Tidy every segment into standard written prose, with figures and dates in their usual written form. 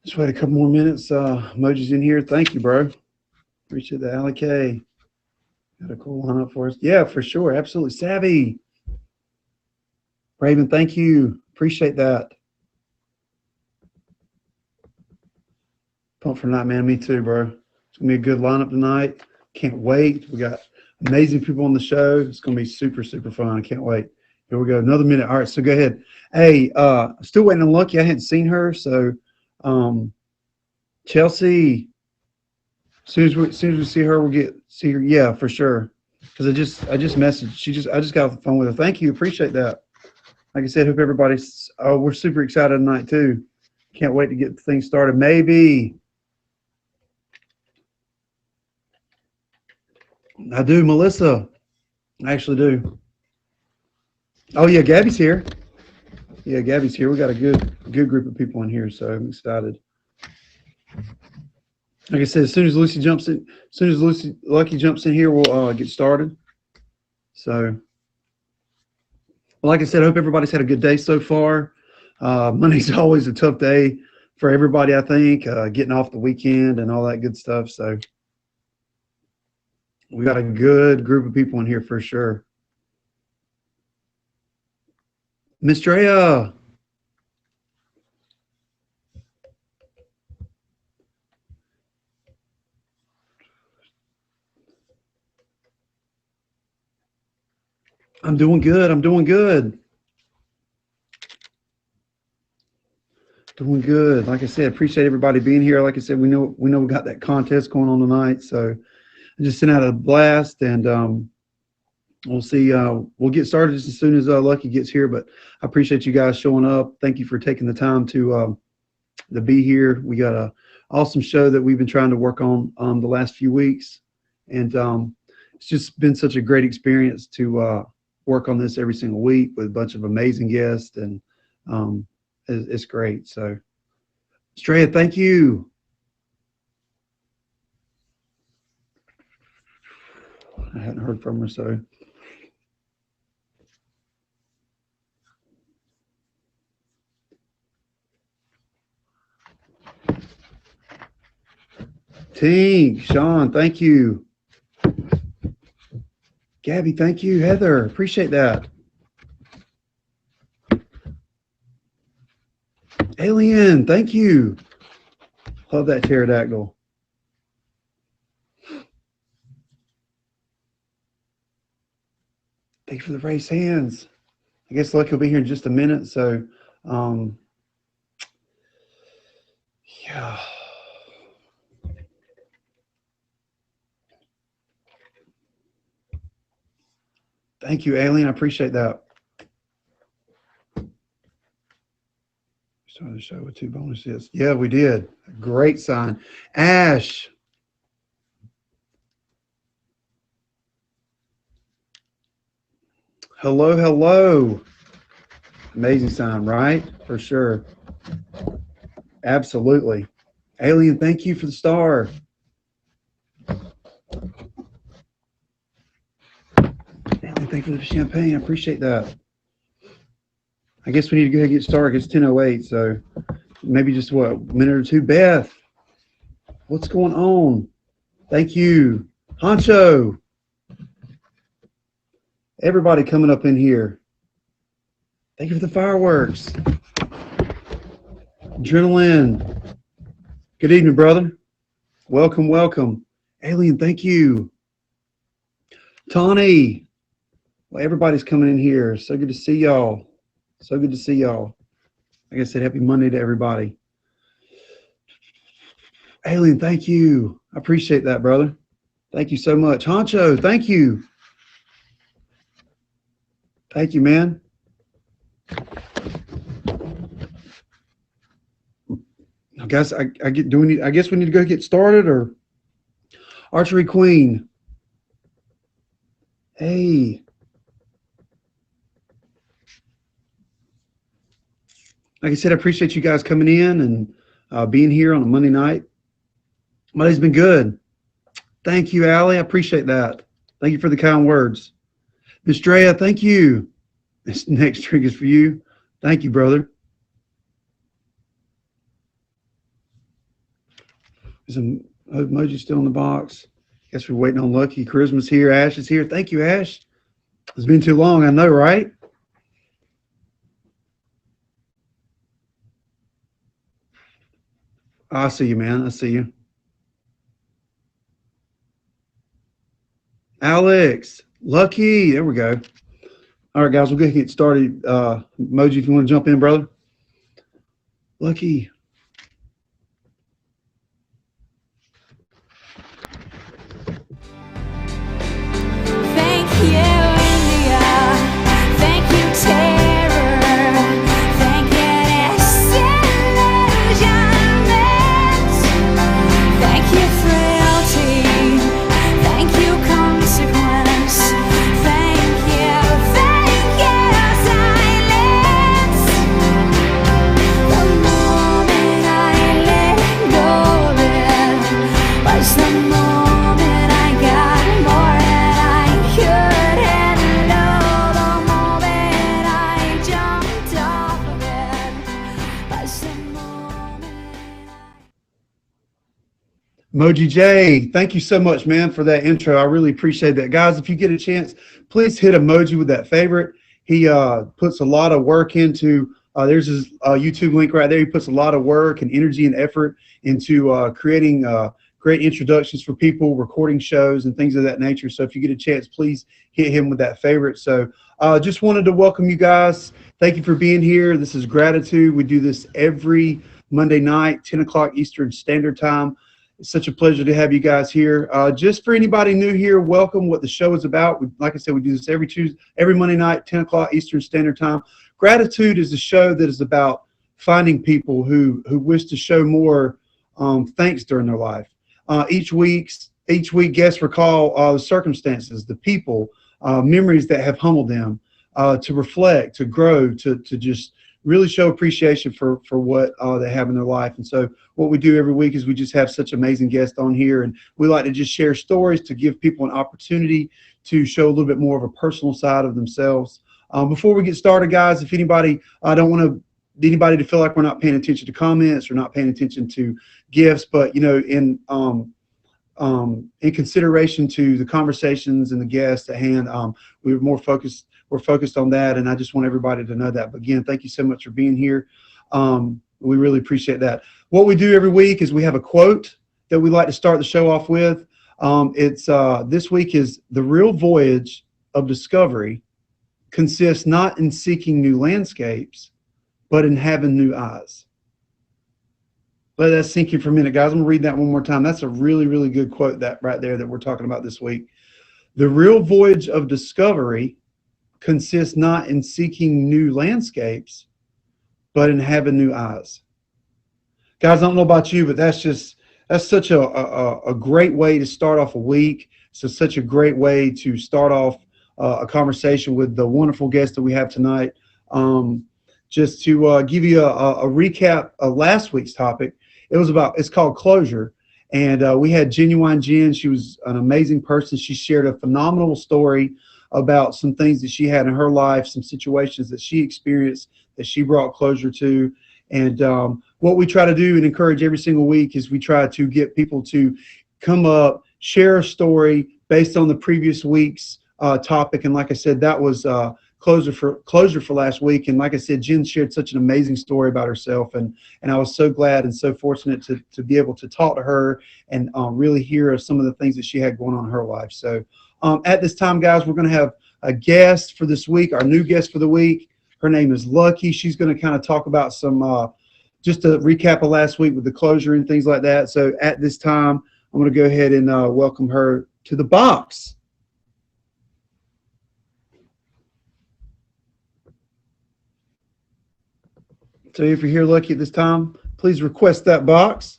Just wait a couple more minutes. Emoji's in here. Thank you, bro. Appreciate the Alec K. Got a cool lineup for us. Yeah, for sure. Absolutely. Savvy. Raven, thank you. Appreciate that. Pumped for tonight, man. Me too, bro. It's going to be a good lineup tonight. Can't wait. We got amazing people on the show. It's going to be super, super fun. I can't wait. Here we go. Another minute. All right, so go ahead. Hey, still waiting on Lucky. I hadn't seen her, so Chelsea, as soon as we see her, we'll see her. Yeah, for sure. Because I just messaged. I just got off the phone with her. Thank you. Appreciate that. Like I said, hope everybody's. Oh, we're super excited tonight too. Can't wait to get things started. Maybe I do, Melissa. I actually do. Oh yeah, Gabby's here. Yeah, Gabby's here. We got a good group of people in here, so I'm excited. Like I said, as soon as Lucky jumps in here, we'll get started. So, well, like I said, I hope everybody's had a good day so far. Monday's always a tough day for everybody, I think, getting off the weekend and all that good stuff. So, we got a good group of people in here for sure. Miss Drea. I'm doing good. Doing good. Like I said, appreciate everybody being here. Like I said, we know we got that contest going on tonight. So I just sent out a blast, and we'll see. We'll get started just as soon as Lucky gets here. But I appreciate you guys showing up. Thank you for taking the time to be here. We got a awesome show that we've been trying to work on the last few weeks, and it's just been such a great experience to work on this every single week with a bunch of amazing guests, and it's great. So, Straya, thank you. I hadn't heard from her, so. Tink, Sean, thank you. Gabby, thank you. Heather, appreciate that. Alien, thank you. Love that pterodactyl. Thank you for the raised hands. I guess Lucky will be here in just a minute. So, yeah. Thank you, Alien. I appreciate that. Started the show with 2 bonuses. Yeah, we did. Great sign. Ash. Hello, hello. Amazing sign, right? For sure. Absolutely. Alien, thank you for the star. Alien, thank you for the champagne. I appreciate that. I guess we need to go ahead and get started. It's 10:08, so maybe just a minute or two. Beth, what's going on? Thank you. Honcho. Everybody coming up in here. Thank you for the fireworks. Adrenaline. Good evening, brother. Welcome, welcome. Alien, thank you. Tawny. Well, everybody's coming in here. So good to see y'all. So good to see y'all. Like I said, happy Monday to everybody. Alien, thank you. I appreciate that, brother. Thank you so much. Honcho, thank you. Thank you, man. I guess I guess we need to go get started, or Archery Queen. Hey. Like I said, I appreciate you guys coming in and being here on a Monday night. Monday's been good. Thank you, Allie. I appreciate that. Thank you for the kind words. Miss Drea, thank you. This next drink is for you. Thank you, brother. Is emoji still in the box? Guess we're waiting on Lucky. Charisma's here. Ash is here. Thank you, Ash. It's been too long, I know, right? I see you, man. I see you. Alex, Lucky. There we go. All right, guys, we'll go ahead and get started. Emoji, if you want to jump in, brother. Lucky. Thank you, India. Thank you, terror. Thank you, disillusionment. Thank you, frailty. Thank you, consequence. Thank you, silence. The moment I let go of it was the moment I got more than I could handle. The moment I jumped off of it was the moment Moji J, thank you so much, man, for that intro. I really appreciate that. Guys, if you get a chance, please hit Emoji with that favorite. He puts a lot of work into, there's his YouTube link right there. He puts a lot of work and energy and effort into creating great introductions for people, recording shows and things of that nature. So if you get a chance, please hit him with that favorite. So just wanted to welcome you guys. Thank you for being here. This is Gratitude. We do this every Monday night, 10 o'clock Eastern Standard Time. It's such a pleasure to have you guys here. Just for anybody new here, welcome. What the show is about. Like I said, we do this every Monday night, 10 o'clock Eastern Standard Time. Gratitude is a show that is about finding people who wish to show more thanks during their life. Each week, guests recall the circumstances, the people, memories that have humbled them, to reflect, to grow, to just really show appreciation for what they have in their life. And so what we do every week is we just have such amazing guests on here, and we like to just share stories to give people an opportunity to show a little bit more of a personal side of themselves. Before we get started, guys, if anybody, I don't want anybody to feel like we're not paying attention to comments or not paying attention to gifts, but in consideration to the conversations and the guests at hand, we're focused on that, and I just want everybody to know that. But again, thank you so much for being here. We really appreciate that. What we do every week is we have a quote that we like to start the show off with. This week is: the real voyage of discovery consists not in seeking new landscapes, but in having new eyes. Let that sink in for a minute, guys. I'm gonna read that one more time. That's a really, really good quote that right there that we're talking about this week. The real voyage of discovery consists not in seeking new landscapes, but in having new eyes. Guys, I don't know about you, but that's such a great way to start off a week. So such a great way to start off a conversation with the wonderful guest that we have tonight. Just to give you a recap of last week's topic, it's called closure. And we had Genuine Jen. She was an amazing person. She shared a phenomenal story about some things that she had in her life, some situations that she experienced that she brought closure to. And what we try to do and encourage every single week is we try to get people to come up, share a story based on the previous week's topic. And like I said, that was closure for last week. And like I said, Jen shared such an amazing story about herself, and I was so glad and so fortunate to be able to talk to her and really hear some of the things that she had going on in her life. So at this time, guys, we're going to have a guest for this week, our new guest for the week. Her name is Lucky. She's going to kind of talk about some, just a recap of last week with the closure and things like that. So at this time, I'm going to go ahead and welcome her to the box. So if you're here, Lucky, at this time, please request that box.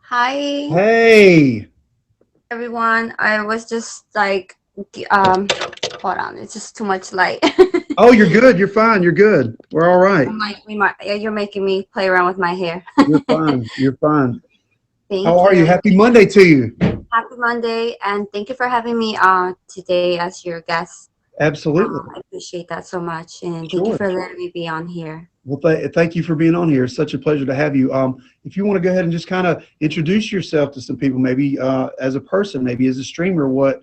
Hi. Hey. Everyone. I was just like, hold on, it's just too much light. Oh, you're good. You're fine. You're good. We're all right. You're making me play around with my hair. You're fine. You're fine. Thank How are you? Happy Monday to you. Happy Monday, and thank you for having me today as your guest. Absolutely. I appreciate that so much, and thank you Sure. for letting me be on here. Well, thank you for being on here. It's such a pleasure to have you. If you want to go ahead and just kind of introduce yourself to some people, maybe as a person, maybe as a streamer, what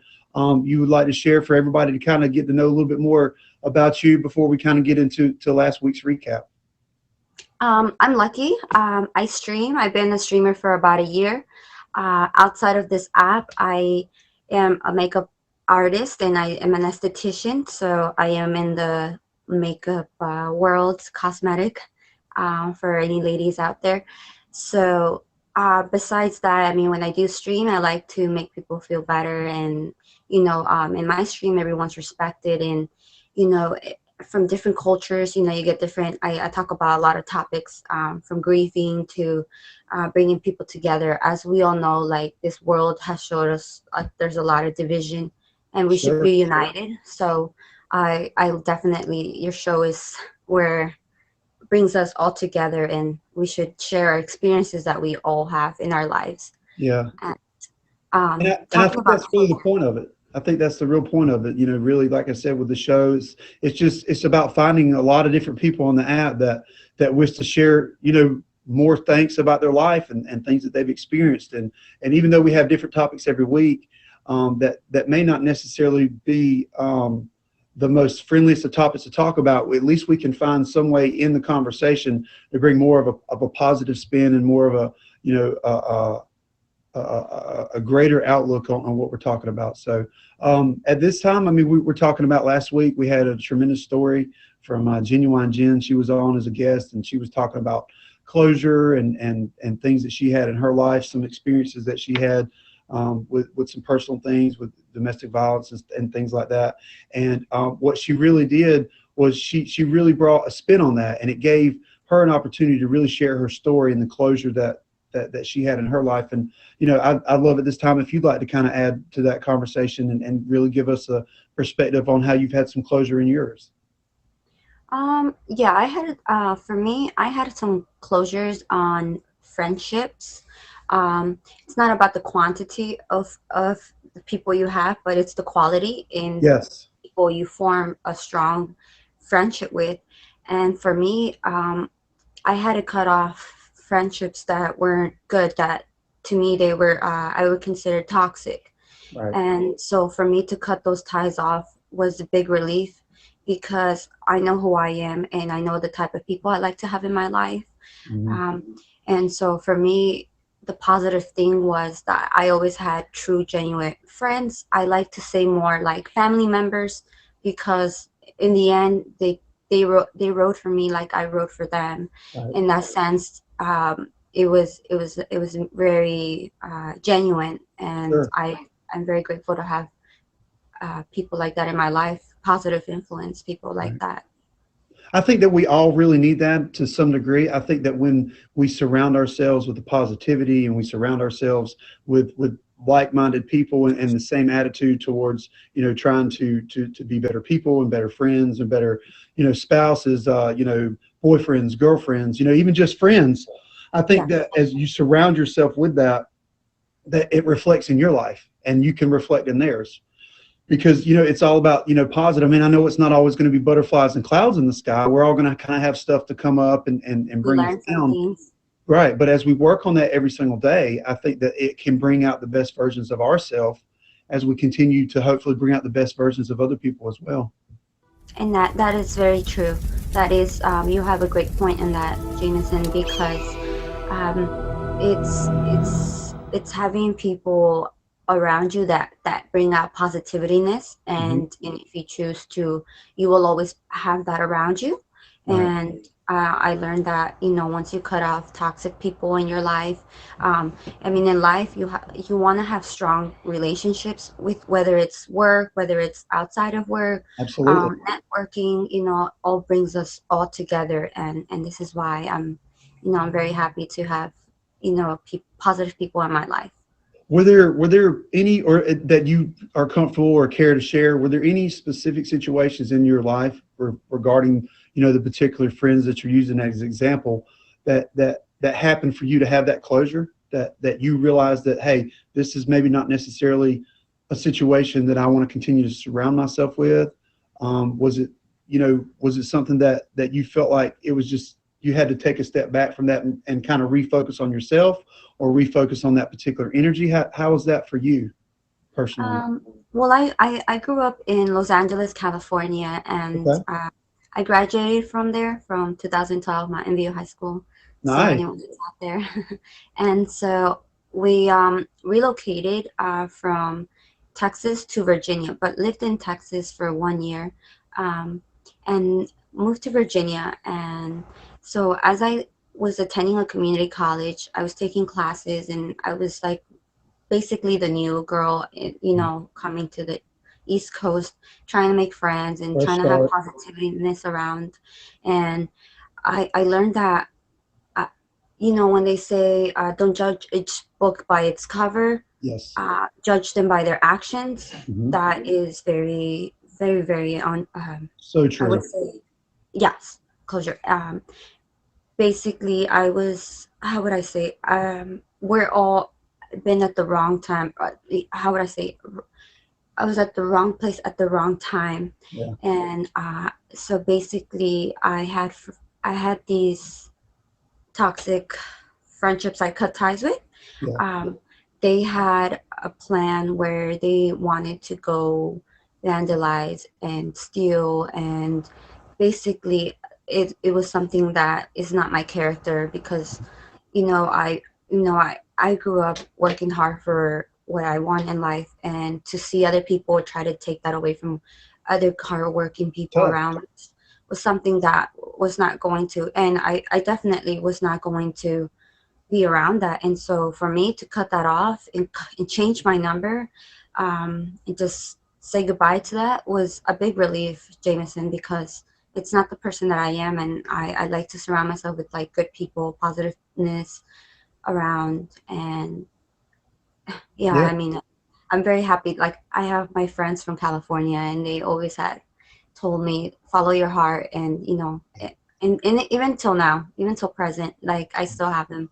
you would like to share for everybody to kind of get to know a little bit more about you before we kind of get into last week's recap. I'm lucky. I stream. I've been a streamer for about a year. Outside of this app, I am a makeup artist and I am an esthetician. So I am in the makeup world, cosmetic, for any ladies out there. So besides that, I mean, when I do stream, I like to make people feel better. And, in my stream, everyone's respected. And, you know, from different cultures, you get different. I talk about a lot of topics, from grieving to bringing people together. As we all know, like this world has showed us there's a lot of division, and we should Sure. be united. So I definitely, your show is where brings us all together, and we should share our experiences that we all have in our lives. Yeah. And And I talking think about that's really the point of it. I think that's the real point of it. Really, like I said, with the shows, it's about finding a lot of different people on the app that wish to share, more things about their life and things that they've experienced. And even though we have different topics every week, that may not necessarily be the most friendliest of topics to talk about, at least we can find some way in the conversation to bring more of a positive spin and more of a, a greater outlook on what we're talking about. So at this time, I mean, we were talking about last week, we had a tremendous story from Genuine Jen. She was on as a guest, and she was talking about closure and things that she had in her life, some experiences that she had with some personal things, with domestic violence and things like that. And what she really did was she really brought a spin on that, and it gave her an opportunity to really share her story and the closure that she had in her life. And I'd love at this time if you'd like to kind of add to that conversation and really give us a perspective on how you've had some closure in yours. Yeah, for me, I had some closures on friendships. It's not about the quantity of the people you have, but it's the quality in Yes. people you form a strong friendship with. And for me, I had to cut off friendships that weren't good, that to me they were, I would consider toxic. Right. And so for me to cut those ties off was a big relief, because I know who I am and I know the type of people I like to have in my life. Mhm. And so for me, the positive thing was that I always had true, genuine friends. I like to say more like family members, because in the end, they wrote for me like I wrote for them. Right. In that sense, it was very genuine, and Sure. I'm very grateful to have people like that in my life, positive influence, people like Right. that. I think that we all really need that to some degree. I think that when we surround ourselves with the positivity and we surround ourselves with like-minded people and the same attitude towards, trying to be better people and better friends and better, spouses, boyfriends, girlfriends, even just friends. I think Yeah. that as you surround yourself with that it reflects in your life and you can reflect in theirs, because it's all about positive. I mean, I know it's not always going to be butterflies and clouds in the sky. We're all going to kind of have stuff to come up and We bring us learn some down, things. right? But as we work on that every single day, I think that it can bring out the best versions of ourselves as we continue to hopefully bring out the best versions of other people as well. And that is very true. That is, you have a great point in that, Jamison, because it's having people around you that bring out positivityness, Hmm. and if you choose to, you will always have that around you. Right. And I learned that, once you cut off toxic people in your life, I mean, in life, you want to have strong relationships, with whether it's work, whether it's outside of work, Absolutely. networking, all brings us all together. And this is why I'm very happy to have, positive people in my life. Were there any, or that you are comfortable or care to share? Were there any specific situations in your life regarding the particular friends that you're using as an example that happened for you to have that closure? that you realized that, hey, this is maybe not necessarily a situation that I want to continue to surround myself with? Was it, was it something that you felt like it was just, you had to take a step back from that and kind of refocus on yourself or refocus on that particular energy? How was that for you personally? Well, I grew up in Los Angeles, California, and Okay. I graduated from there from 2012, my MBU high school. So Nice. anyone who's out there. And so we relocated from Texas to Virginia, but lived in Texas for 1 year, um, and moved to Virginia. And so as I was attending a community college, I was taking classes, and I was like basically the new girl, coming to the East Coast, trying to make friends and Fresh trying to have start. positiveness around. And I learned that, uh, when they say don't judge each book by its cover, Yes. judge them by their actions. Hmm. That is very, very, very So I would true. say, yes, closure. Basically, I was, how would I say, we're all been at the wrong time. How would I say? I was at the wrong place at the wrong time, Yeah. and so basically, I had these toxic friendships I cut ties with. Yeah. Um, they had a plan where they wanted to go vandalize and steal, and basically, it was something that is not my character because, I I grew up working hard for what I want in life, and to see other people try to take that away from other hardworking people Tough. around us was something that was not going to, and I definitely was not going to be around that. And so for me to cut that off and change my number, and just say goodbye to that was a big relief, Jameson, because it's not the person that I am, and I like to surround myself with like good people, positiveness around. And yeah, Yeah. I mean, I'm very happy. Like, I have my friends from California, and they always had told me follow your heart, and and even till now, even till present, like I still have them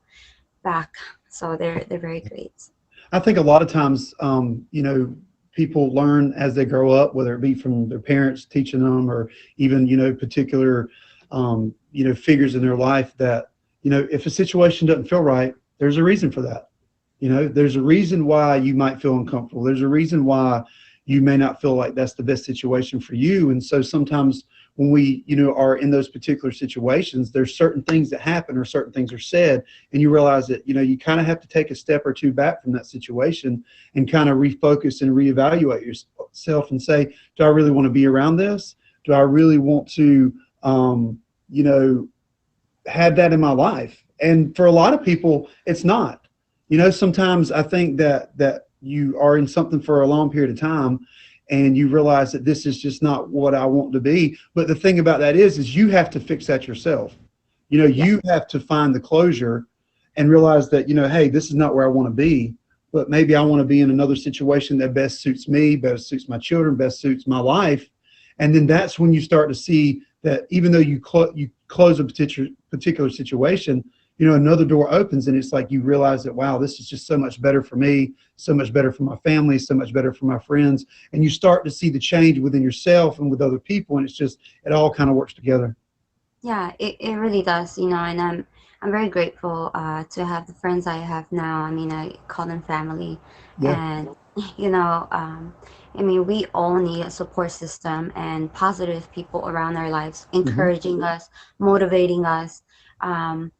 back. So they're very great. I think a lot of times, people learn as they grow up, whether it be from their parents teaching them or even, particular, figures in their life that, if a situation doesn't feel right, there's a reason for that. There's a reason why you might feel uncomfortable. There's a reason why you may not feel like that's the best situation for you. And so sometimes when we, are in those particular situations, there's certain things that happen or certain things are said, and you realize that, you kind of have to take a step or two back from that situation and kind of refocus and reevaluate yourself and say, do I really want to be around this? Do I really want to, you know, have that in my life? And for a lot of people, it's not. Sometimes I think that you are in something for a long period of time and you realize that this is just not what I want to be. But the thing about that is you have to fix that yourself. Yeah. You have to find the closure and realize that, hey, this is not where I want to be, but maybe I want to be in another situation that best suits me, best suits my children, best suits my life. And then that's when you start to see that even though you close a particular situation, another door opens and it's like you realize that, wow, this is just so much better for me, so much better for my family, so much better for my friends. And you start to see the change within yourself and with other people. And it's just, it all kind of works together. Yeah, it really does, and I'm very grateful to have the friends I have now. I mean, I call them family, Yeah. and I mean, we all need a support system and positive people around our lives, Hmm. encouraging us, motivating us. Um,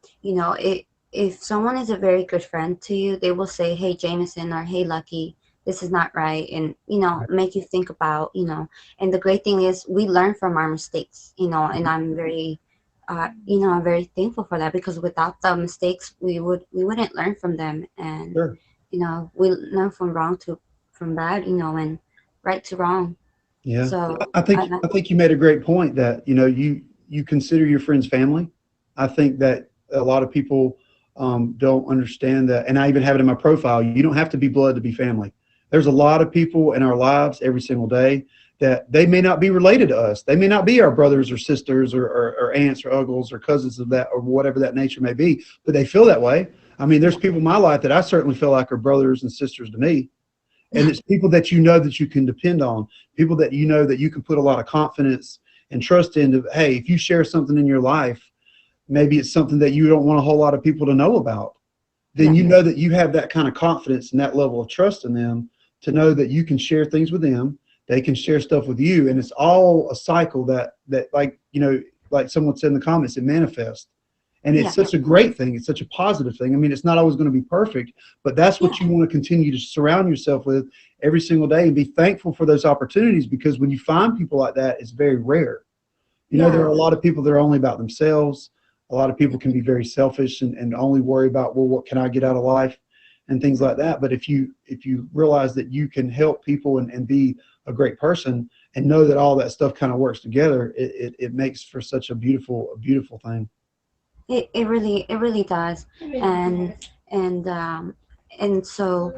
if someone is a very good friend to you, they will say, "Hey, Jameson," or "Hey, Lucky, this is not right," and make you think about. And the great thing is, we learn from our mistakes. And I'm very thankful for that, because without the mistakes, we wouldn't learn from them. And Sure. we learn from wrong to from bad, and right to wrong. Yeah. So I think you made a great point that, you consider your friends family. I think that a lot of people don't understand that. And I even have it in my profile. You don't have to be blood to be family. There's a lot of people in our lives every single day that they may not be related to us. They may not be our brothers or sisters or aunts or uncles or cousins of that or whatever that nature may be, but they feel that way. I mean, there's Yeah. people in my life that I certainly feel like are brothers and sisters to me. And it's people that you know that you can depend on, people that you know that you can put a lot of confidence and trust into. Hey, if you share something in your life, maybe it's something that you don't want a whole lot of people to know about, then Yeah. you know that you have that kind of confidence and that level of trust in them to know that you can share things with them, they can share stuff with you, and it's all a cycle that like like someone said in the comments, it manifests. And it's Yeah. such a great thing. It's such a positive thing. I mean, it's not always going to be perfect, but that's Yeah. what you want to continue to surround yourself with every single day and be thankful for those opportunities, because when you find people like that, it's very rare. There are Yeah. a lot of people that are only about themselves. A lot of people can be very selfish and only worry about, well, what can I get out of life and things like that. But if you realize that you can help people and be a great person and know that all that stuff kind of works together, it makes for such a beautiful thing. It really does. And so,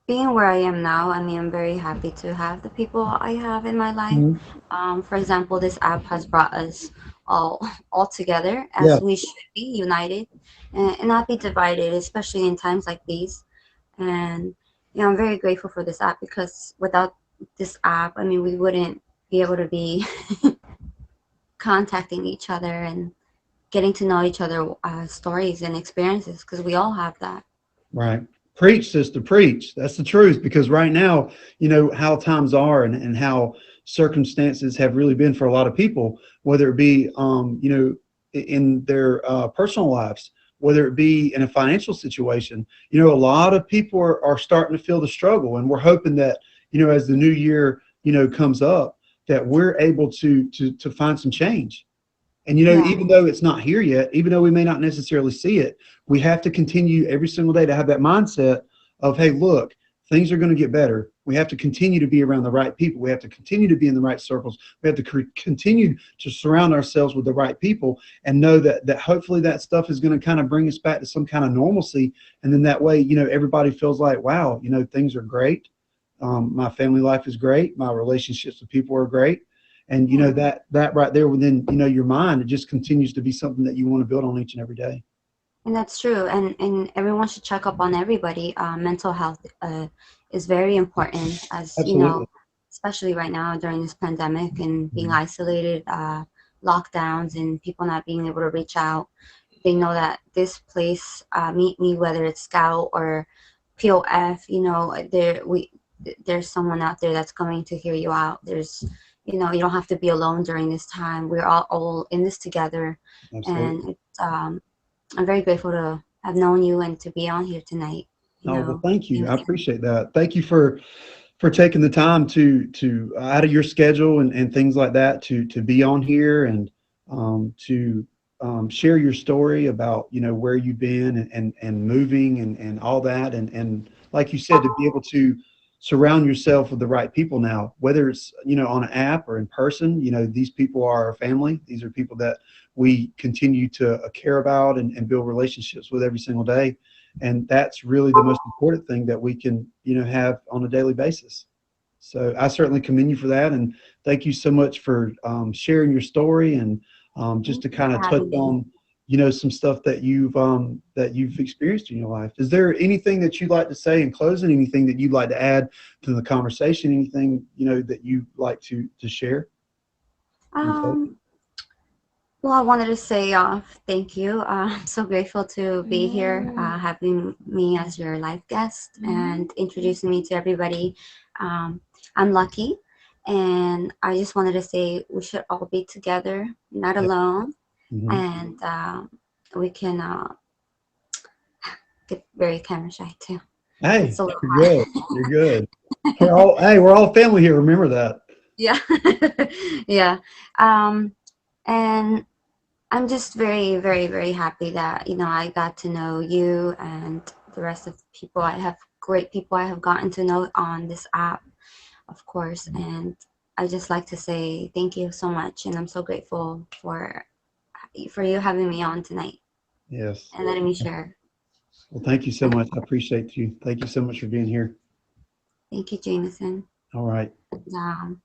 being where I am now, I mean, I'm very happy to have the people I have in my life. Mhm. For example, this app has brought us all all together, Yeah, as we should be united and not be divided, especially in times like these. And I'm very grateful for this app, because without this app, I mean, we wouldn't be able to be contacting each other and getting to know each other stories and experiences, because we all have that. right. Preach, sister, preach. That's the truth. Because right now, how times are and how circumstances have really been for a lot of people, whether it be, in their personal lives, whether it be in a financial situation. A lot of people are starting to feel the struggle, and we're hoping that, as the new year, comes up, that we're able to find some change. And Yeah. even though it's not here yet, even though we may not necessarily see it, we have to continue every single day to have that mindset of, hey, look, things are going to get better. We have to continue to be around the right people. We have to continue to be in the right circles. We have to continue to surround ourselves with the right people, and know that hopefully that stuff is going to kind of bring us back to some kind of normalcy. And then that way, everybody feels like, wow, things are great. My family life is great. My relationships with people are great. And Yeah. that right there within your mind, it just continues to be something that you want to build on each and every day. And that's true. And everyone should check up on everybody. Mental health is very important, as Absolutely. especially right now during this pandemic and being Mhm. isolated, lockdowns, and people not being able to reach out. They know that this place, Meet Me, whether it's Scout or POF, there's someone out there that's coming to hear you out. You don't have to be alone during this time. We're all in this together, and Absolutely. I'm very grateful to have known you and to be on here tonight. Oh, well, thank you. I Jameson. appreciate that. Thank you for taking the time to out of your schedule and things like that to be on here and to share your story about where you've been and moving and all that, and like you said, to be able to surround yourself with the right people now, whether it's on an app or in person. These people are our family. These are people that we continue to care about and build relationships with every single day, and that's really the most important thing that we can have on a daily basis. So I certainly commend you for that, and thank you so much for sharing your story, and just Thank to you kind for of touch having me. on some stuff that you've experienced in your life. Is there anything that you'd like to say in closing? Anything that you'd like to add to the conversation? Anything that you'd like to share in closing? Um, well, I wanted to say thank you. I'm so grateful to be here, having me as your life guest and introducing me to everybody. Um, I'm lucky, and I just wanted to say we should all be together, not Yeah. alone, Hmm. and we can get very camera shy too. It's Hey, a little you're good. hot. You're good. We're all family here. Remember that. Yeah. Yeah. Um, and I'm just very, very, very happy that, I got to know you and the rest of the people. I have great people I have gotten to know on this app, of course. And I just like to say thank you so much. And I'm so grateful for you having me on tonight Yes. and letting me share. Well, thank you so much. I appreciate you. Thank you so much for being here. Thank you, Jameson. All right. And,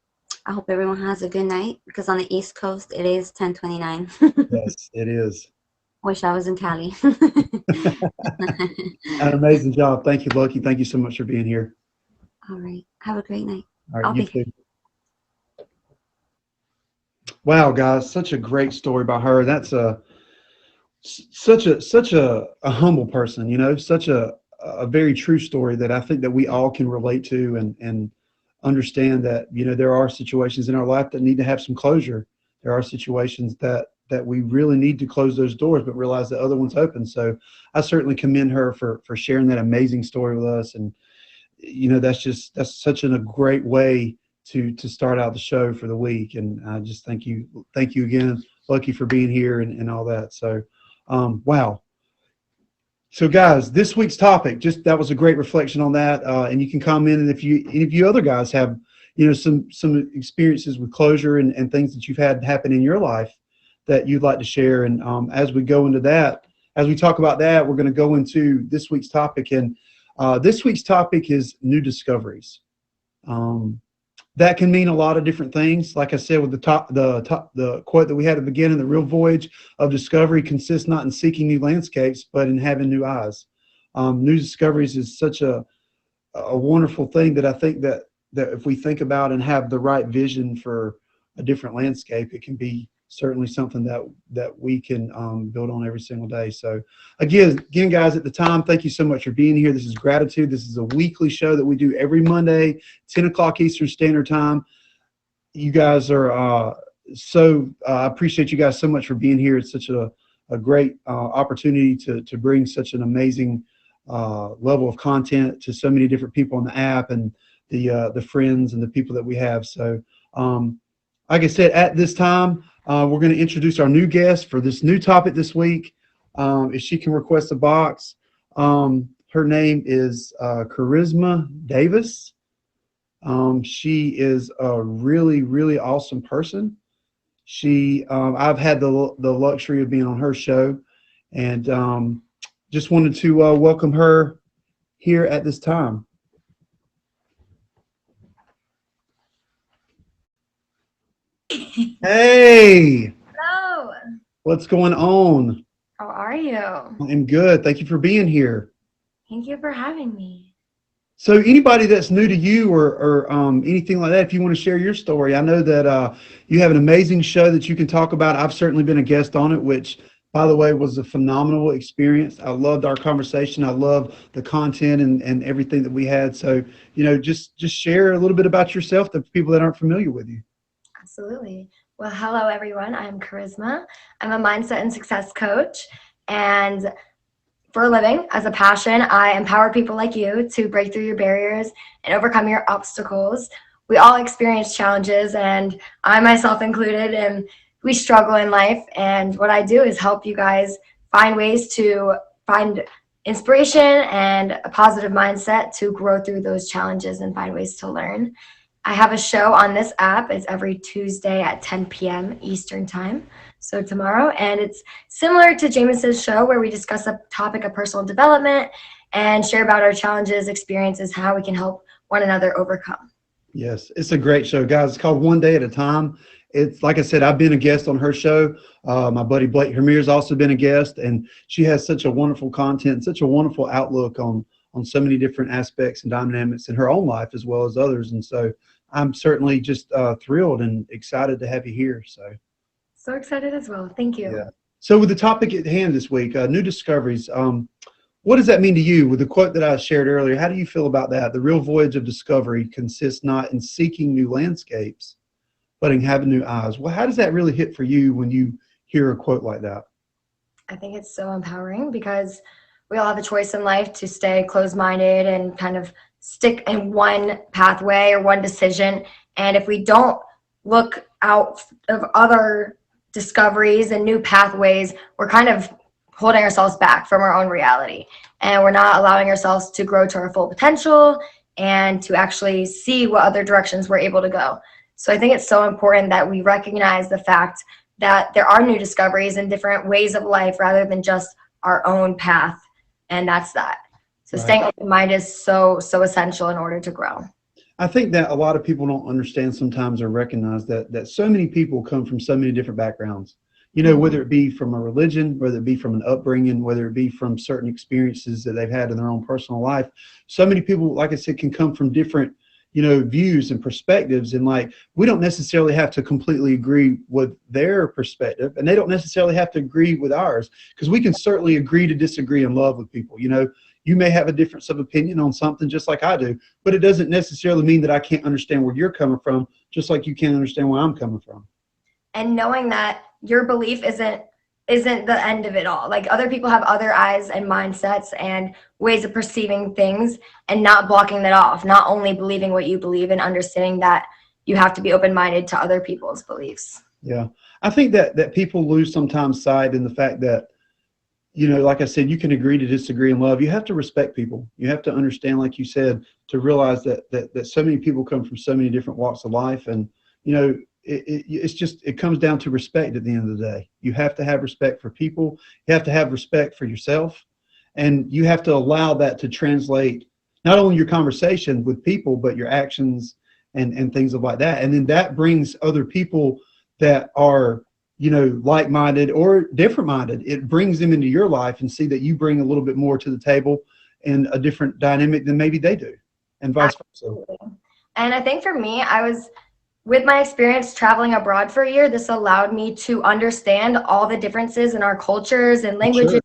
I hope everyone has a good night, because on the East Coast it is 10:29. Yes, it is. Wish I was in Cali. An amazing job. Thank you, Lucky. Thank you so much for being here. All right. Have a great night. All right, I'll you be. too. Wow, guys, such a great story by her. That's such a humble person, such a very true story that I think that we all can relate to and understand that, there are situations in our life that need to have some closure. There are situations that we really need to close those doors, but realize the other one's open. So I certainly commend her for sharing that amazing story with us. And that's such a great way to start out the show for the week. And I just thank you again, Lucky, for being here and all that. So wow. So guys, this week's topic, just that was a great reflection on that. And you can comment, and if you other guys have some experiences with closure and things that you've had happen in your life that you'd like to share. And as we go into that, as we talk about that, we're going to go into this week's topic. And this week's topic is new discoveries. That can mean a lot of different things. Like I said, with the quote that we had at the beginning, the real voyage of discovery consists not in seeking new landscapes, but in having new eyes. New discoveries is such a wonderful thing that I think that if we think about and have the right vision for a different landscape, it can be certainly something that we can build on every single day. So again, guys, at the time, thank you so much for being here. This is Gratitude. This is a weekly show that we do every Monday, 10 o'clock Eastern Standard Time. You guys are I appreciate you guys so much for being here. It's such a great opportunity to bring such an amazing level of content to so many different people on the app and the friends and the people that we have. So like I said, at this time, we're going to introduce our new guest for this new topic this week. If she can request a box, her name is Charisma Davis. She is a really, really awesome person. I've had the luxury of being on her show, and just wanted to welcome her here at this time. Hey, Hello. what's going on? How are you? I'm good. Thank you for being here. Thank you for having me. So anybody that's new to you or anything like that, if you want to share your story, I know that you have an amazing show that you can talk about. I've certainly been a guest on it, which, by the way, was a phenomenal experience. I loved our conversation. I love the content and everything that we had. So, just share a little bit about yourself to people that aren't familiar with you. Absolutely. Well, hello, everyone. I'm Charisma. I'm a mindset and success coach. And for a living, as a passion, I empower people like you to break through your barriers and overcome your obstacles. We all experience challenges, and I myself included, and we struggle in life. And what I do is help you guys find ways to find inspiration and a positive mindset to grow through those challenges and find ways to learn. I have a show on this app. It's every Tuesday at 10 p.m. Eastern Time, so tomorrow. And it's similar to Jamison's show, where we discuss a topic of personal development and share about our challenges, experiences, how we can help one another overcome. Yes, it's a great show, guys. It's called One Day at a Time. It's like I said, I've been a guest on her show. My buddy Blake Hermier's also been a guest, and she has such a wonderful content, such a wonderful outlook on so many different aspects and dynamics in her own life as well as others. And so I'm certainly just thrilled and excited to have you here. So excited as well. Thank you. Yeah. So with the topic at hand this week, new discoveries, what does that mean to you? With the quote that I shared earlier, how do you feel about that? The real voyage of discovery consists not in seeking new landscapes, but in having new eyes. Well, how does that really hit for you when you hear a quote like that? I think it's so empowering because we all have a choice in life to stay closed-minded and kind of stick in one pathway or one decision. And if we don't look out of other discoveries and new pathways, we're kind of holding ourselves back from our own reality. And we're not allowing ourselves to grow to our full potential and to actually see what other directions we're able to go. So I think it's so important that we recognize the fact that there are new discoveries and different ways of life rather than just our own path. And that's that. So staying open-minded is so essential in order to grow. I think that a lot of people don't understand sometimes or recognize that so many people come from so many different backgrounds. whether it be from a religion, whether it be from an upbringing, whether it be from certain experiences that they've had in their own personal life. So many people, like I said, can come from different, views and perspectives. And like, we don't necessarily have to completely agree with their perspective, and they don't necessarily have to agree with ours, because we can certainly agree to disagree in love with people. You may have a difference of opinion on something just like I do, but it doesn't necessarily mean that I can't understand where you're coming from, just like you can't understand where I'm coming from. And knowing that your belief isn't the end of it all. Like, other people have other eyes and mindsets and ways of perceiving things, and not blocking that off, not only believing what you believe, and understanding that you have to be open-minded to other people's beliefs. Yeah. I think that people lose sometimes sight in the fact that, like I said, you can agree to disagree in love. You have to respect people. You have to understand, like you said, to realize that so many people come from so many different walks of life. And, it comes down to respect at the end of the day. You have to have respect for people. You have to have respect for yourself. And you have to allow that to translate not only your conversation with people, but your actions and things like that. And then that brings other people that are, like-minded or different-minded. It brings them into your life, and see that you bring a little bit more to the table and a different dynamic than maybe they do, and vice versa. And I think for me, with my experience traveling abroad for a year, this allowed me to understand all the differences in our cultures and languages. Sure.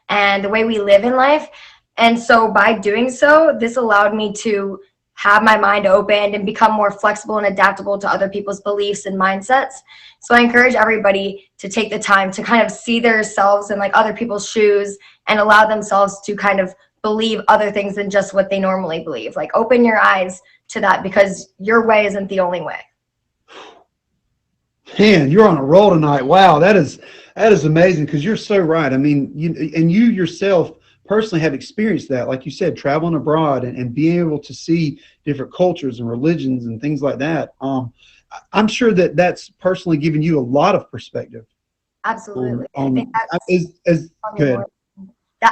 And the way we live in life. And so by doing so, this allowed me to have my mind opened and become more flexible and adaptable to other people's beliefs and mindsets. So I encourage everybody to take the time to kind of see themselves in like other people's shoes, and allow themselves to kind of believe other things than just what they normally believe. Like, open your eyes to that, because your way isn't the only way. Man, you're on a roll tonight. Wow, that is amazing, because you're so right. I mean, you yourself personally have experienced that, like you said, traveling abroad and being able to see different cultures and religions and things like that. I'm sure that that's personally given you a lot of perspective. Absolutely. I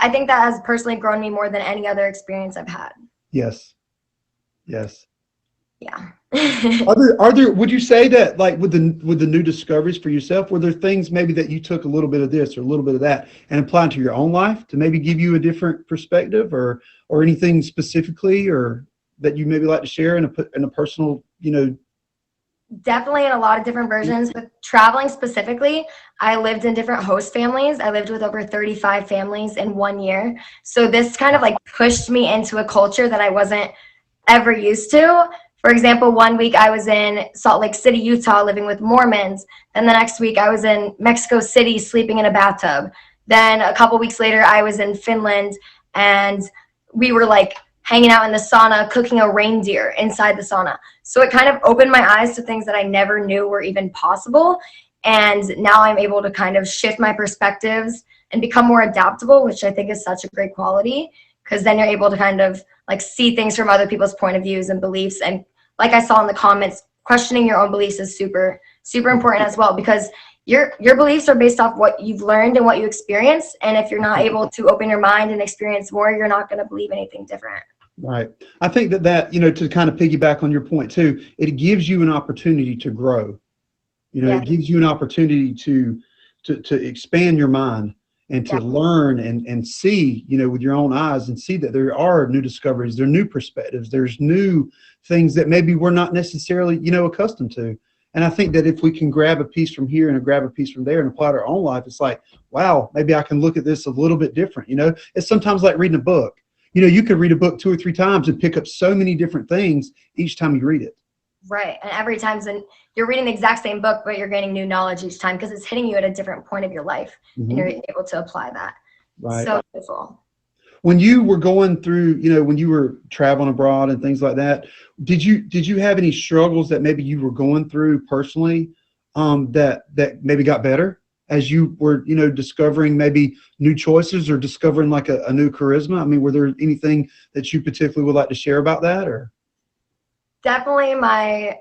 think that has personally grown me more than any other experience I've had. Yes. Yeah. Are there, would you say that, like, with the new discoveries for yourself, were there things maybe that you took a little bit of this or a little bit of that and applied to your own life to maybe give you a different perspective, or anything specifically, or that you maybe like to share in a personal, Definitely in a lot of different versions. With traveling specifically, I lived in different host families. I lived with over 35 families in 1 year. So this kind of like pushed me into a culture that I wasn't ever used to. For example, 1 week I was in Salt Lake City, Utah, living with Mormons. Then the next week I was in Mexico City, sleeping in a bathtub. Then a couple weeks later, I was in Finland, and we were like hanging out in the sauna, cooking a reindeer inside the sauna. So it kind of opened my eyes to things that I never knew were even possible. And now I'm able to kind of shift my perspectives and become more adaptable, which I think is such a great quality, because then you're able to kind of like see things from other people's point of views and beliefs. And like I saw in the comments, questioning your own beliefs is super, super important as well, because your beliefs are based off what you've learned and what you experienced. And if you're not able to open your mind and experience more, you're not going to believe anything different. Right. I think that, to kind of piggyback on your point too, it gives you an opportunity to grow. It gives you an opportunity to expand your mind and to learn and see, with your own eyes, and see that there are new discoveries, there are new perspectives, there's new things that maybe we're not necessarily, accustomed to. And I think that if we can grab a piece from here and grab a piece from there and apply to our own life, it's like, wow, maybe I can look at this a little bit different. It's sometimes like reading a book. You could read a book 2 or 3 times and pick up so many different things each time you read it. Right. And every time you're reading the exact same book, but you're gaining new knowledge each time, because it's hitting you at a different point of your life. Mm-hmm. And you're able to apply that. Right. So beautiful. When you were going through, when you were traveling abroad and things like that, did you have any struggles that maybe you were going through personally, that maybe got better as you were, discovering maybe new choices or discovering like a new charisma? I mean, were there anything that you particularly would like to share about that, or? Definitely my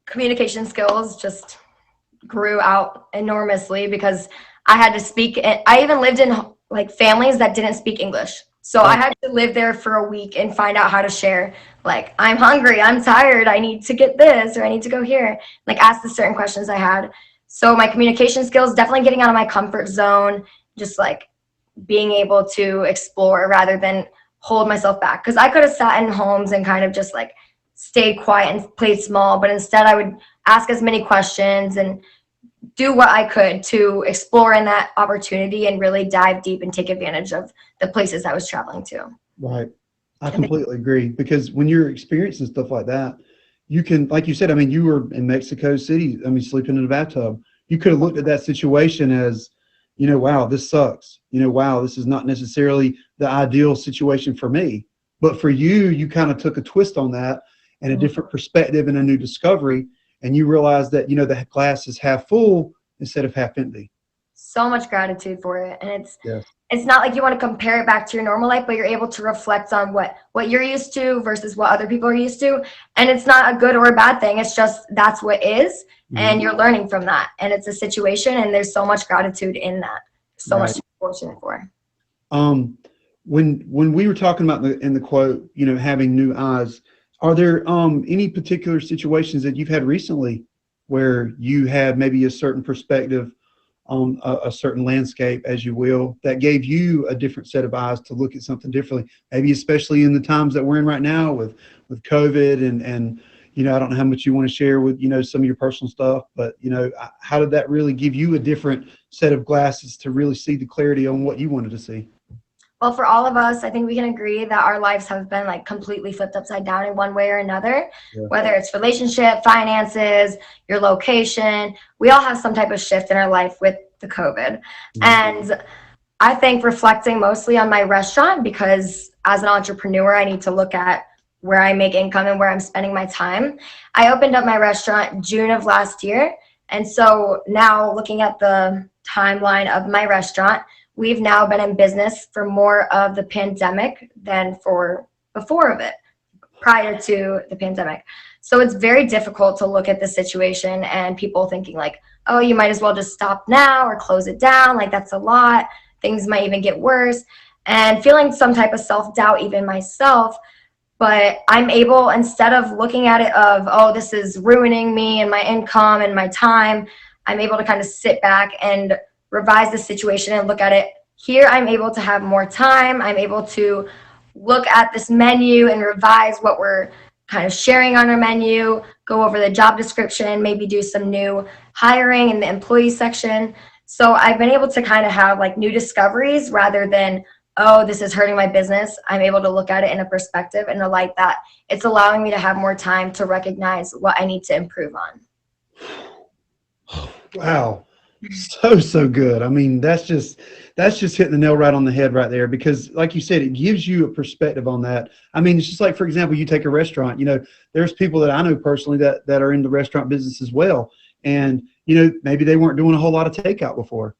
communication skills just grew out enormously, because I had to speak. I even lived in like families that didn't speak English. So I had to live there for a week and find out how to share, like, I'm hungry, I'm tired, I need to get this, or I need to go here. Like, ask the certain questions I had. So my communication skills, definitely getting out of my comfort zone, just like being able to explore rather than hold myself back. Because I could have sat in homes and kind of just like stayed quiet and played small, but instead I would ask as many questions and do what I could to explore in that opportunity and really dive deep and take advantage of the places I was traveling to. Right. I completely agree, because when you're experiencing stuff like that, you can, like you said, I mean, you were in Mexico City, I mean, sleeping in a bathtub. You could have looked at that situation as, wow, this sucks. Wow, this is not necessarily the ideal situation for me. But for you, you kind of took a twist on that and a different perspective and a new discovery. And you realize that, the glass is half full instead of half empty. So much gratitude for it. And Yes. it's not like you want to compare it back to your normal life, but you're able to reflect on what you're used to versus what other people are used to. And it's not a good or a bad thing. It's just that's what is. And you're learning from that. And it's a situation, and there's so much gratitude in that. So much to be fortunate for. When we were talking about in the quote, having new eyes, are there any particular situations that you've had recently where you had maybe a certain perspective on a certain landscape, as you will, that gave you a different set of eyes to look at something differently? Maybe especially in the times that we're in right now with COVID and I don't know how much you want to share with, some of your personal stuff, but, how did that really give you a different set of glasses to really see the clarity on what you wanted to see? Well, for all of us, I think we can agree that our lives have been like completely flipped upside down in one way or another, whether it's relationship, finances, your location. We all have some type of shift in our life with the COVID. And I think reflecting mostly on my restaurant, because as an entrepreneur, I need to look at where I make income and where I'm spending my time. I opened up my restaurant June of last year. And so now looking at the timeline of my restaurant, we've now been in business for more of the pandemic than for before of it, prior to the pandemic. So it's very difficult to look at the situation and people thinking like, oh, you might as well just stop now or close it down. Like that's a lot. Things might even get worse. And feeling some type of self-doubt, even myself. But I'm able, instead of looking at it of, oh, this is ruining me and my income and my time, I'm able to kind of sit back and revise the situation and look at it. Here, I'm able to have more time. I'm able to look at this menu and revise what we're kind of sharing on our menu, go over the job description, maybe do some new hiring in the employee section. So I've been able to kind of have like new discoveries rather than, oh, this is hurting my business. I'm able to look at it in a perspective and a light that it's allowing me to have more time to recognize what I need to improve on. Wow. So good. I mean, that's just hitting the nail right on the head right there, because like you said, it gives you a perspective on that. I mean, it's just like, for example, you take a restaurant, there's people that I know personally that are in the restaurant business as well. And, maybe they weren't doing a whole lot of takeout before,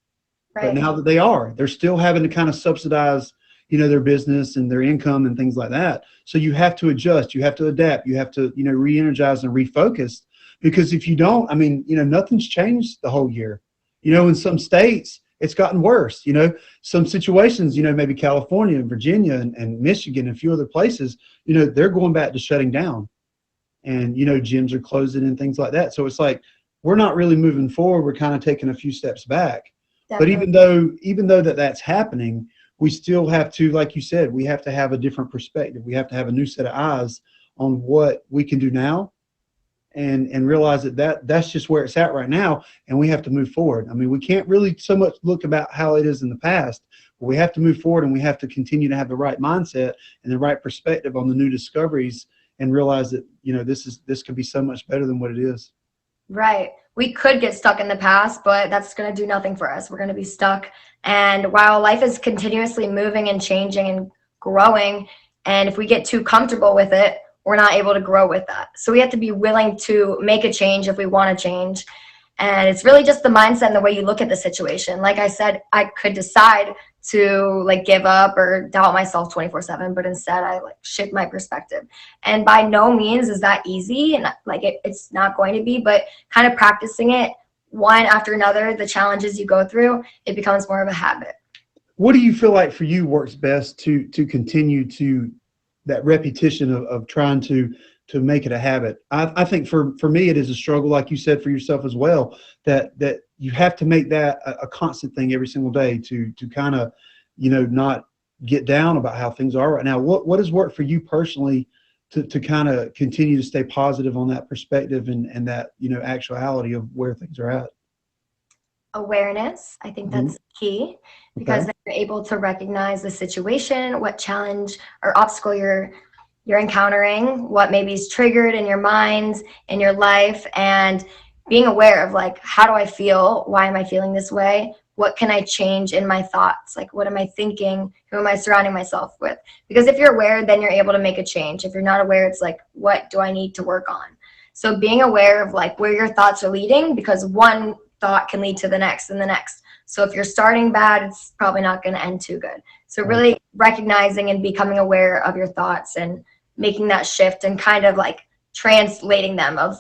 but now that they are, they're still having to kind of subsidize, their business and their income and things like that. So you have to adjust, you have to adapt, you have to, re-energize and refocus, because if you don't, I mean, nothing's changed the whole year. In some states, it's gotten worse. Some situations, maybe California and Virginia and Michigan and a few other places, they're going back to shutting down, and, gyms are closing and things like that. So it's like, we're not really moving forward. We're kind of taking a few steps back. Definitely. But even though that's happening, we still have to, like you said, we have to have a different perspective. We have to have a new set of eyes on what we can do now. And realize that's just where it's at right now, and we have to move forward. I mean, we can't really so much look about how it is in the past, but we have to move forward, and we have to continue to have the right mindset and the right perspective on the new discoveries, and realize that this could be so much better than what it is. Right. We could get stuck in the past, but that's going to do nothing for us. We're going to be stuck. And while life is continuously moving and changing and growing, and if we get too comfortable with it, we're not able to grow with that. So we have to be willing to make a change if we want to change. And it's really just the mindset and the way you look at the situation. Like I said, I could decide to like give up or doubt myself 24/7, but instead I like shift my perspective. And by no means is that easy, and like it's not going to be, but kind of practicing it one after another, the challenges you go through, it becomes more of a habit. What do you feel like for you works best to continue to that repetition of trying to to make it a habit. I think for me, it is a struggle, like you said, for yourself as well, that you have to make that a constant thing every single day to kind of, not get down about how things are right now. What has worked for you personally to kind of continue to stay positive on that perspective and that, actuality of where things are at? Awareness. I think that's key, because then you're able to recognize the situation, what challenge or obstacle you're encountering, what maybe is triggered in your mind, in your life, and being aware of like, how do I feel? Why am I feeling this way? What can I change in my thoughts? Like, what am I thinking? Who am I surrounding myself with? Because if you're aware, then you're able to make a change. If you're not aware, it's like, what do I need to work on? So being aware of like where your thoughts are leading, because one thought can lead to the next and the next. So if you're starting bad, it's probably not going to end too good. So really recognizing and becoming aware of your thoughts and making that shift and kind of like translating them, of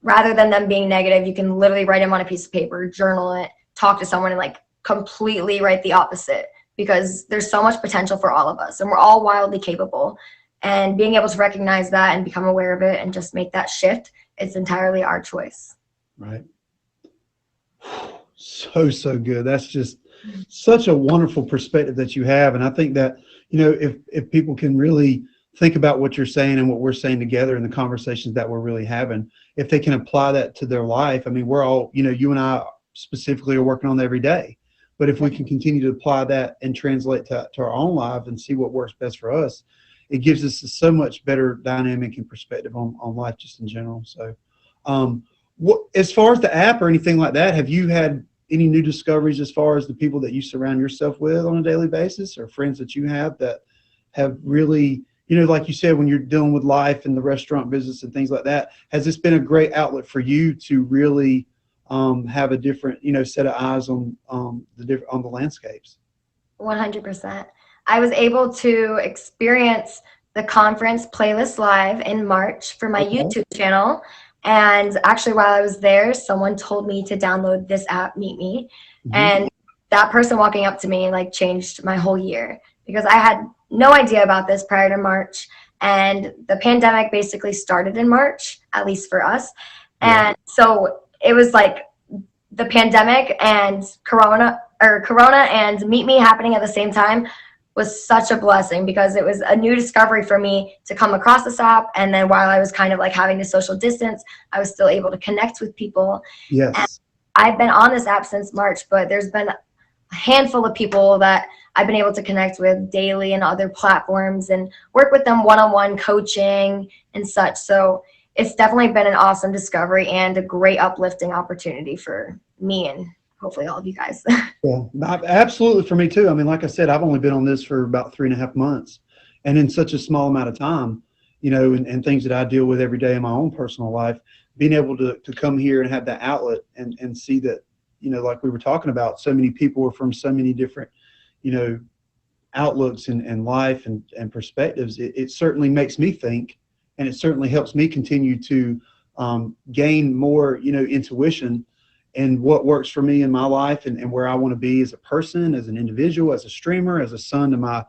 rather than them being negative, you can literally write them on a piece of paper, journal it, talk to someone, and like completely write the opposite, because there's so much potential for all of us and we're all wildly capable. And being able to recognize that and become aware of it and just make that shift, it's entirely our choice. Right. So good. That's just such a wonderful perspective that you have. And I think that, if people can really think about what you're saying and what we're saying together in the conversations that we're really having, if they can apply that to their life, I mean, we're all, you and I specifically are working on that every day. But if we can continue to apply that and translate to our own lives and see what works best for us, it gives us a so much better dynamic and perspective on life just in general. So as far as the app or anything like that, have you had any new discoveries as far as the people that you surround yourself with on a daily basis, or friends that you have that have really, like you said, when you're dealing with life and the restaurant business and things like that, has this been a great outlet for you to really have a different, set of eyes on the landscapes? 100%. I was able to experience the conference playlist live in March for my YouTube channel. And actually, while I was there, someone told me to download this app, Meet Me. And that person walking up to me like changed my whole year, because I had no idea about this prior to March. And the pandemic basically started in March, at least for us. And so it was like the pandemic and Corona and Meet Me happening at the same time was such a blessing, because it was a new discovery for me to come across this app. And then while I was kind of like having to social distance, I was still able to connect with people. Yes. And I've been on this app since March, but there's been a handful of people that I've been able to connect with daily and other platforms and work with them one-on-one coaching and such. So it's definitely been an awesome discovery and a great uplifting opportunity for me and hopefully all of you guys. Yeah, absolutely, for me too. I mean, like I said, I've only been on this for about 3.5 months, and in such a small amount of time, and things that I deal with every day in my own personal life, being able to come here and have that outlet and see that, like we were talking about, so many people are from so many different, outlooks and life and perspectives. It certainly makes me think, and it certainly helps me continue to gain more, intuition and what works for me in my life and where I want to be as a person, as an individual, as a streamer, as a son to my,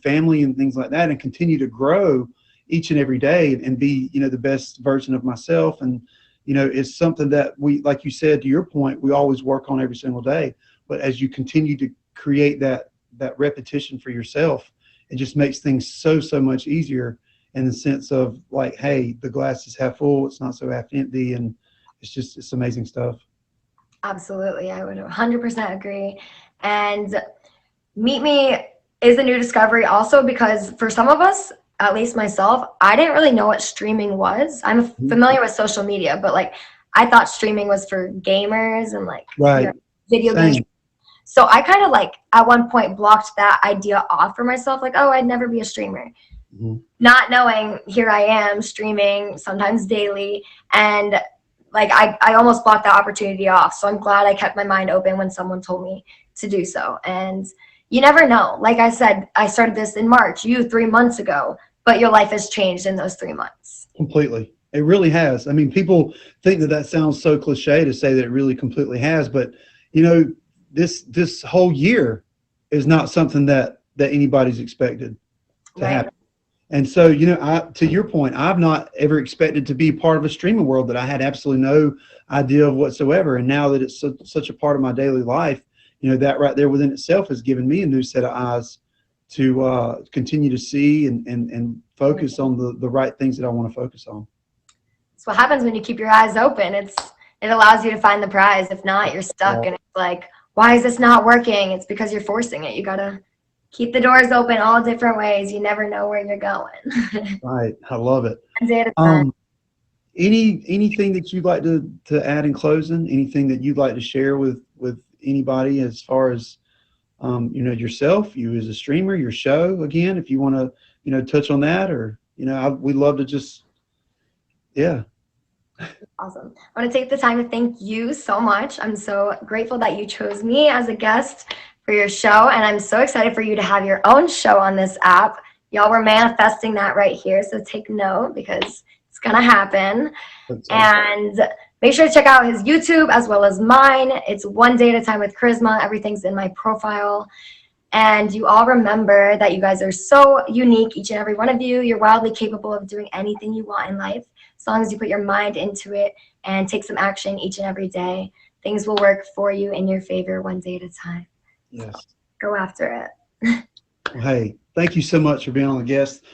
family and things like that, and continue to grow each and every day and be, the best version of myself. And, it's something that we, like you said, to your point, we always work on every single day. But as you continue to create that repetition for yourself, it just makes things so much easier in the sense of like, hey, the glass is half full, it's not so half empty. And it's amazing stuff. Absolutely. I would 100% agree. And Meet Me is a new discovery also, because for some of us, at least myself, I didn't really know what streaming was. I'm familiar with social media, but like I thought streaming was for gamers and like video games. So I kind of like at one point blocked that idea off for myself, like, oh, I'd never be a streamer. Not knowing, here I am streaming sometimes daily, and like I almost blocked that opportunity off. So I'm glad I kept my mind open when someone told me to do so. And you never know. Like I said, I started this in March, 3 months ago, but your life has changed in those 3 months. Completely. It really has. I mean, people think that sounds so cliche to say that it really completely has, but this whole year is not something that anybody's expected to happen. And so, you know, to your point, I've not ever expected to be part of a streaming world that I had absolutely no idea of whatsoever. And now that it's such a part of my daily life, you know, that right there within itself has given me a new set of eyes to continue to see and focus on the right things that I want to focus on. That's what happens when you keep your eyes open. It allows you to find the prize. If not, you're stuck, and it's like, why is this not working? It's because you're forcing it. You gotta keep the doors open all different ways. You never know where you're going. Right. I love it. One day at a time. Anything that you'd like to add in closing? Anything that you'd like to share with anybody as far as you know, yourself, you as a streamer, your show, again, if you want to, you know, touch on that, or, you know, we'd love to just, yeah. Awesome. I want to take the time to thank you so much. I'm so grateful that you chose me as a guest for your show, and I'm so excited for you to have your own show on this app. Y'all were manifesting that right here, so take note because it's going to happen. And make sure to check out his YouTube as well as mine. It's One Day at a Time with Charisma. Everything's in my profile. And you all remember that you guys are so unique, each and every one of you. You're wildly capable of doing anything you want in life, as long as you put your mind into it and take some action each and every day. Things will work for you in your favor, one day at a time. Yes. Go after it. Well, hey, thank you so much for being on the guest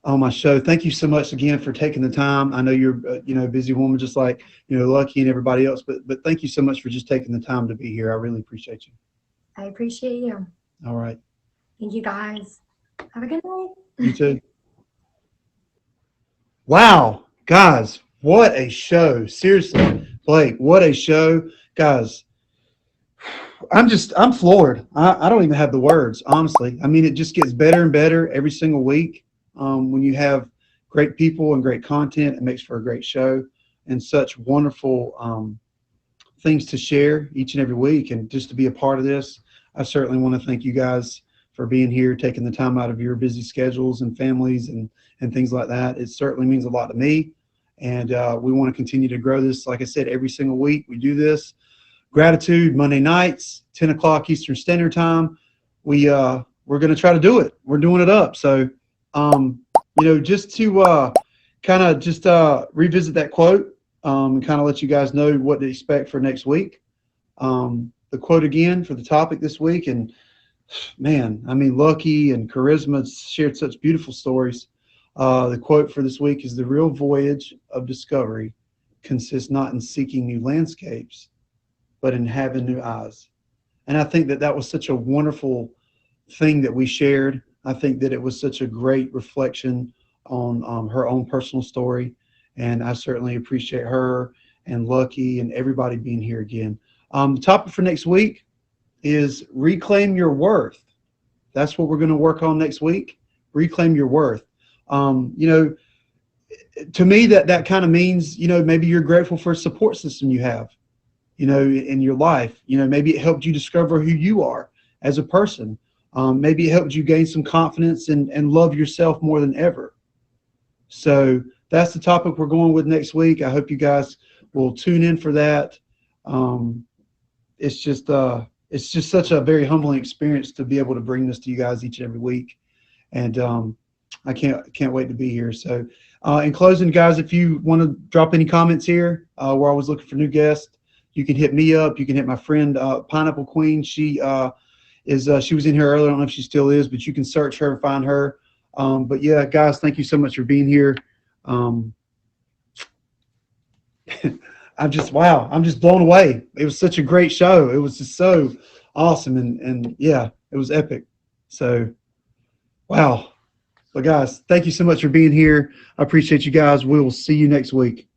on my show. Thank you so much again for taking the time. I know you're, you know, a busy woman, just like, you know, Lucky and everybody else, but thank you so much for just taking the time to be here. I really appreciate you. I appreciate you. All right. Thank you, guys. Have a good night. You too. Wow, guys, what a show. Seriously, Blake, what a show. Guys, I'm floored. I don't even have the words, honestly. I mean, it just gets better and better every single week. When you have great people and great content, it makes for a great show and such wonderful things to share each and every week. And just to be a part of this, I certainly want to thank you guys for being here, taking the time out of your busy schedules and families and things like that. It certainly means a lot to me. And we want to continue to grow this. Like I said, every single week we do this. Gratitude Monday nights, 10 o'clock Eastern Standard Time. We're going to try to do it. We're doing it up. So, you know, just to kind of just revisit that quote and kind of let you guys know what to expect for next week. The quote again for the topic this week, and man, I mean, Lucky and Charisma shared such beautiful stories. The quote for this week is, "The real voyage of discovery consists not in seeking new landscapes, but in having new eyes." And I think that that was such a wonderful thing that we shared. I think that it was such a great reflection on her own personal story. And I certainly appreciate her and Lucky and everybody being here again. The topic for next week is reclaim your worth. That's what we're going to work on next week. Reclaim your worth. You know, to me, that kind of means, you know, maybe you're grateful for a support system you have, you know, in your life. You know, maybe it helped you discover who you are as a person. Maybe it helped you gain some confidence and love yourself more than ever. So that's the topic we're going with next week. I hope you guys will tune in for that. It's just such a very humbling experience to be able to bring this to you guys each and every week. And I can't wait to be here. So in closing, guys, if you want to drop any comments here, we're always looking for new guests. You can hit me up. You can hit my friend Pineapple Queen. She was in here earlier. I don't know if she still is, but you can search her and find her. But yeah, guys, thank you so much for being here. I'm just blown away. It was such a great show. It was just so awesome. And yeah, it was epic. So, wow. But guys, thank you so much for being here. I appreciate you guys. We will see you next week.